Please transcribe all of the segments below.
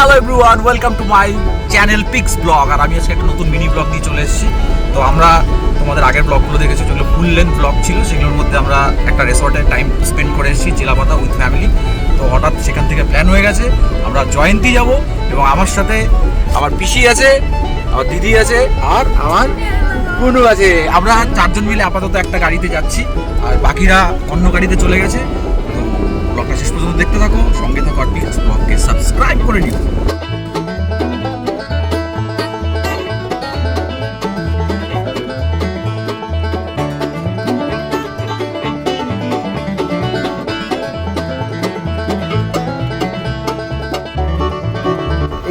Hello everyone, welcome to my channel pix vlog. আর আমি আজকে একটা নতুন মিনি ব্লগ নিয়ে চলে এসেছি। তো আমরা তোমাদের আগের ব্লগগুলো দেখেছি, যেগুলো ফুল লেন্থ ব্লগ ছিল, সেগুলোর মধ্যে আমরা একটা রিসর্টে টাইম স্পেন্ড করে এসেছি, চিলাপাতা উইথ ফ্যামিলি। তো হঠাৎ সেখান থেকে প্ল্যান হয়ে গেছে আমরা জয়ন্তী যাব, এবং আমার সাথে আমার পিসি আছে, আমার দিদি আছে, আর আমার কুনু আছে। আমরা চারজন মিলে আপাতত একটা গাড়িতে যাচ্ছি, আর বাকিরা অন্য গাড়িতে চলে গেছে। তো ব্লগটা শেষ পর্যন্ত দেখতে থাকো, সঙ্গে থাকো, আর পিক্স ব্লগকে সাবস্ক্রাইব করে নিও।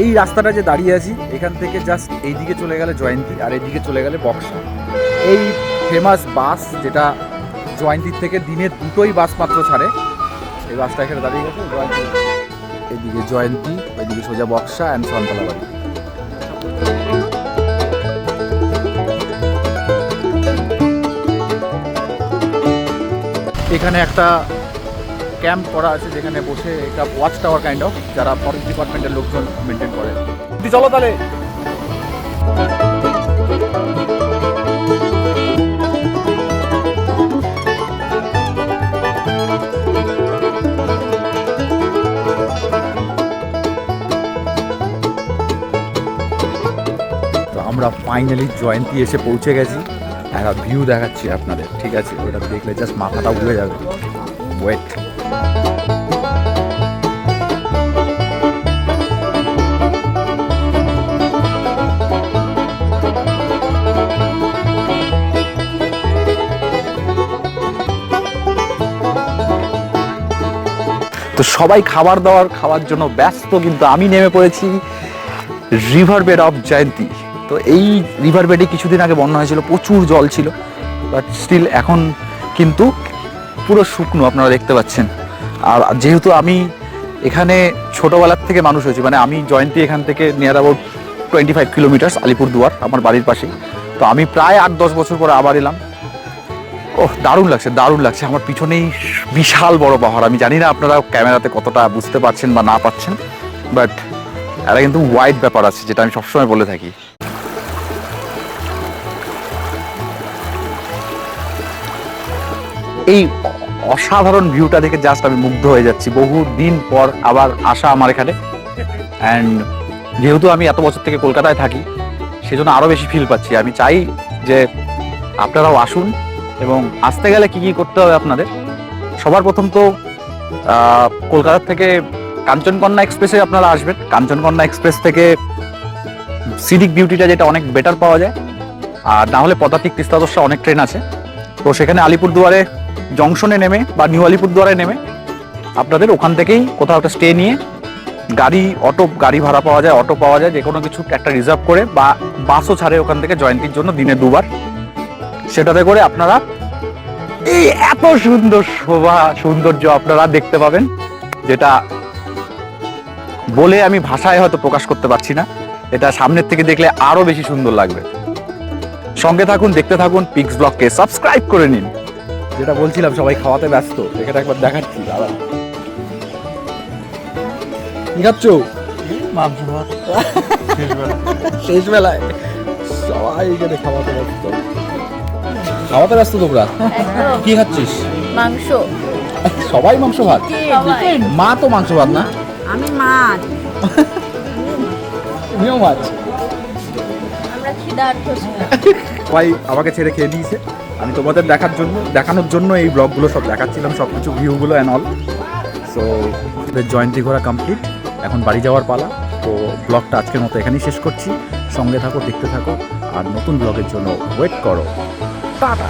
এই রাস্তাটা যে দাঁড়িয়ে আছি, এখান থেকে জাস্ট এইদিকে চলে গেলে জয়ন্তী, আর এইদিকে চলে গেলে বক্সা। এই ফেমাস বাস, যেটা জয়ন্তীর থেকে দিনে দুটোই বাস মাত্র ছাড়ে, এই বাসটা এখানে দাঁড়িয়ে গেছে। জয়ন্তী এইদিকে, জয়ন্তী ওইদিকে সোজা বক্সা অ্যান্ড সন্তলা বাড়ি। এখানে একটা ক্যাম্প করা আছে, যেখানে বসে একটা ওয়াচ টাওয়ার কাইন্ড অফ, যারা ফরেস্ট ডিপার্টমেন্টের লোকজন মেনটেন করে। চলো তাহলে। তো আমরা ফাইনালি জয়ন্তী এসে পৌঁছে গেছি। একটা ভিউ দেখাচ্ছি আপনাদের, ঠিক আছে? ওটা দেখলে জাস্ট মাথাটা উড়ে যাবে। ওয়েট, তো সবাই খাওয়ার জন্য ব্যস্ত, কিন্তু আমি নেমে পড়েছি রিভার বেড অফ জয়ন্তী। তো এই রিভার বেডে কিছুদিন আগে বন্যা হয়েছিল, প্রচুর জল ছিল, বাট স্টিল এখন কিন্তু পুরো শুকনো, আপনারা দেখতে পাচ্ছেন। আর যেহেতু আমি এখানে ছোটোবেলার থেকে মানুষ হয়েছি, মানে আমি জয়ন্তী এখান থেকে নিয়ার অ্যাবাউট 25 কিলোমিটার্স, আলিপুরদুয়ার আমার বাড়ির পাশে। তো আমি প্রায় 8-10 বছর পরে আবার এলাম। ওহ, দারুণ লাগছে। আমার পিছনেই বিশাল বড় পাহাড়। আমি জানি না আপনারা ক্যামেরাতে কতটা বুঝতে পারছেন বা না পাচ্ছেন, বাট এটা কিন্তু ওয়াইড ব্যাপার আছে, যেটা আমি সবসময় বলে থাকি। এই অসাধারণ ভিউটা দেখে জাস্ট আমি মুগ্ধ হয়ে যাচ্ছি। বহু দিন পর আবার আসা আমার এখানে, অ্যান্ড যেহেতু আমি এত বছর থেকে কলকাতায় থাকি, সেজন্য আরও বেশি ফিল পাচ্ছি। আমি চাই যে আপনারাও আসুন, এবং আসতে গেলে কি কি করতে হবে আপনাদের। সবার প্রথম তো কলকাতা থেকে কাঞ্চনকন্যা এক্সপ্রেসে আপনারা আসবেন। কাঞ্চনকন্যা এক্সপ্রেস থেকে সিনিক বিউটিটা, যেটা অনেক বেটার পাওয়া যায়। আর না হলে পদাতিক তিস্তাদর্শা অনেক ট্রেন আছে। তো সেখানে আলিপুরদুয়ারে জংশনে নেমে বা নিউ আলিপুরদুয়ারে নেমে আপনাদের ওখান থেকেই কোথাও একটা স্টে নিয়ে গাড়ি ভাড়া পাওয়া যায়, অটো পাওয়া যায়, যে কোনো কিছু একটা রিজার্ভ করে, বা বাসও ছাড়ে ওখান থেকে জয়ন্তীর জন্য দিনে 2 বার। সেটাতে করে আপনারা এই এত সুন্দর সৌন্দর্য আপনারা দেখতে পাবেন, যেটা বলে আমি ভাষায় হয়তো প্রকাশ করতে পারছি না। এটা সামনের থেকে দেখলে আরো বেশি সুন্দর লাগবে। সঙ্গে থাকুন, দেখতে থাকুন, পিক্স ব্লগকে সাবস্ক্রাইব করে নিন। যেটা বলছিলাম, সবাই খাওয়াতে ব্যস্ত, এখানে একবার দেখাচ্ছি। দাদা কি খাচ্ছ? মাংস ভাত। শেষ বেলায় সবাই এখানে খাওয়াতে ব্যস্ত তোমরা। কি খাচ্ছিস? মাংস। সবাই মাংস ভাত? মা তো মাংস ভাত না? আমি মাছ। তুমিও মাছ? আমরা ক্ষুধার্ত। সবাই আমাকে ছেড়ে খেয়ে দিয়েছে। আমি তোমাদের দেখানোর জন্য এই ব্লগগুলো সব দেখাচ্ছিলাম, সব কিছু ভিউগুলো অ্যান্ড অল। সো জয়ন্তী ঘোরা কমপ্লিট, এখন বাড়ি যাওয়ার পালা। তো ব্লগটা আজকের মতো এখানেই শেষ করছি। সঙ্গে থাকো, দেখতে থাকো, আর নতুন ব্লগের জন্য ওয়েট করো। টাটা।